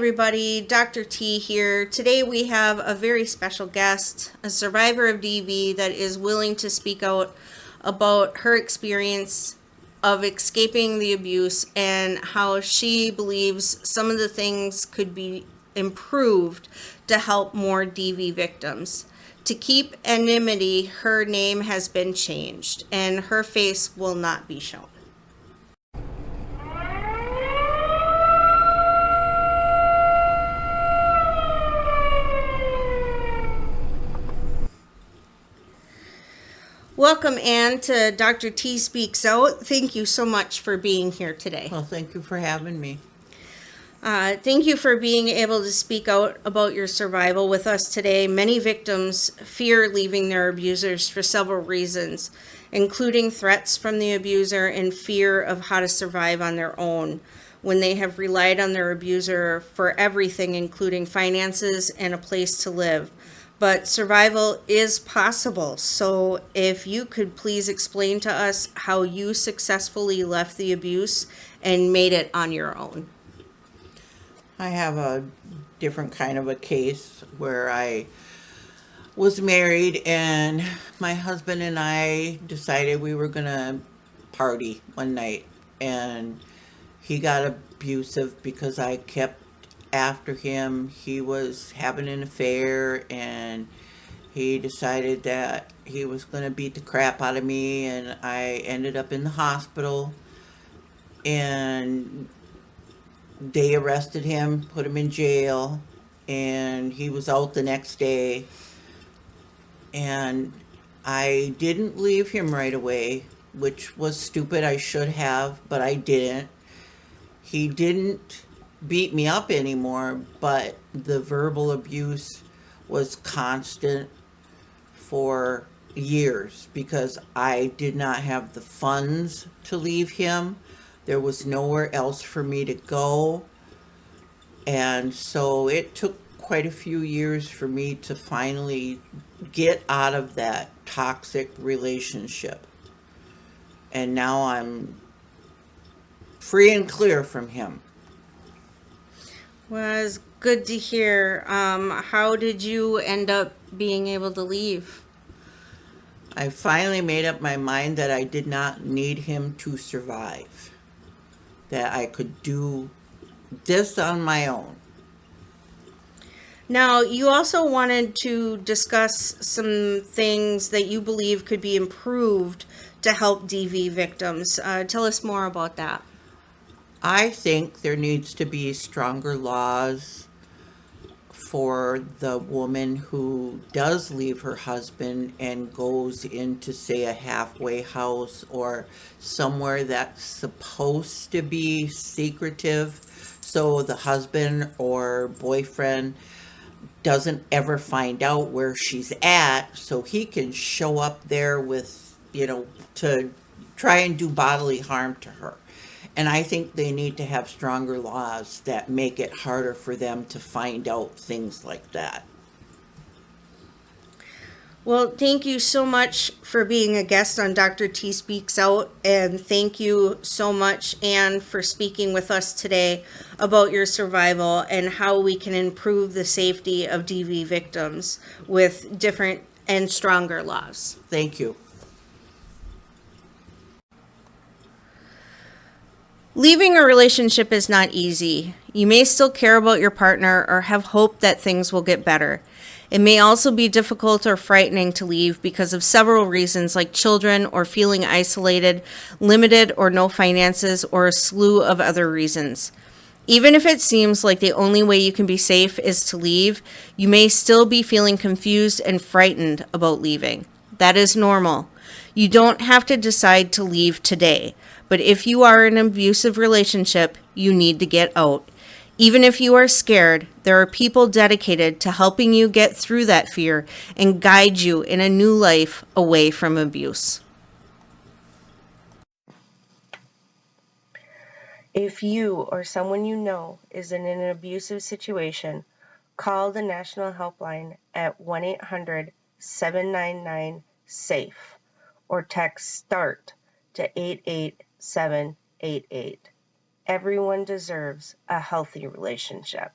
everybody, Dr. T here. Today we have a very special guest, a survivor of DV that is willing to speak out about her experience of escaping the abuse and how she believes some of the things could be improved to help more DV victims. To keep anonymity, her name has been changed and her face will not be shown. Welcome, Anne, to Dr. T Speaks Out. Thank you so much for being here today. Well, thank you for having me. Thank you for being able to speak out about your survival with us today. Many victims fear leaving their abusers for several reasons, including threats from the abuser and fear of how to survive on their own when they have relied on their abuser for everything, including finances and a place to live. But survival is possible. So if you could please explain to us how you successfully left the abuse and made it on your own. I have a different kind of a case where I was married and my husband and I decided we were going to party one night, and he got abusive because I kept after him. He was having an affair and he decided that he was going to beat the crap out of me, and I ended up in the hospital, and they arrested him, put him in jail, and he was out the next day. And I didn't leave him right away, which was stupid. I should have, but I didn't. He didn't beat me up anymore, but the verbal abuse was constant for years because I did not have the funds to leave him. There was nowhere else for me to go. And so it took quite a few years for me to finally get out of that toxic relationship. And now I'm free and clear from him. Well, it's good to hear. How did you end up being able to leave? I finally made up my mind that I did not need him to survive, that I could do this on my own. Now, you also wanted to discuss some things that you believe could be improved to help DV victims. Tell us more about that. I think there needs to be stronger laws for the woman who does leave her husband and goes into, say, a halfway house or somewhere that's supposed to be secretive, so the husband or boyfriend doesn't ever find out where she's at, so he can show up there with, to try and do bodily harm to her. And I think they need to have stronger laws that make it harder for them to find out things like that. Well, thank you so much for being a guest on Dr. T Speaks Out, and thank you so much, Anne, for speaking with us today about your survival and how we can improve the safety of DV victims with different and stronger laws. Thank you. Leaving a relationship is not easy. You may still care about your partner or have hope that things will get better. It may also be difficult or frightening to leave because of several reasons, like children or feeling isolated, limited or no finances, or a slew of other reasons. Even if it seems like the only way you can be safe is to leave, you may still be feeling confused and frightened about leaving. That is normal. You don't have to decide to leave today. But if you are in an abusive relationship, you need to get out. Even if you are scared, there are people dedicated to helping you get through that fear and guide you in a new life away from abuse. If you or someone you know is in an abusive situation, call the National Helpline at 1-800-799-SAFE or text START to 88788. Everyone deserves a healthy relationship.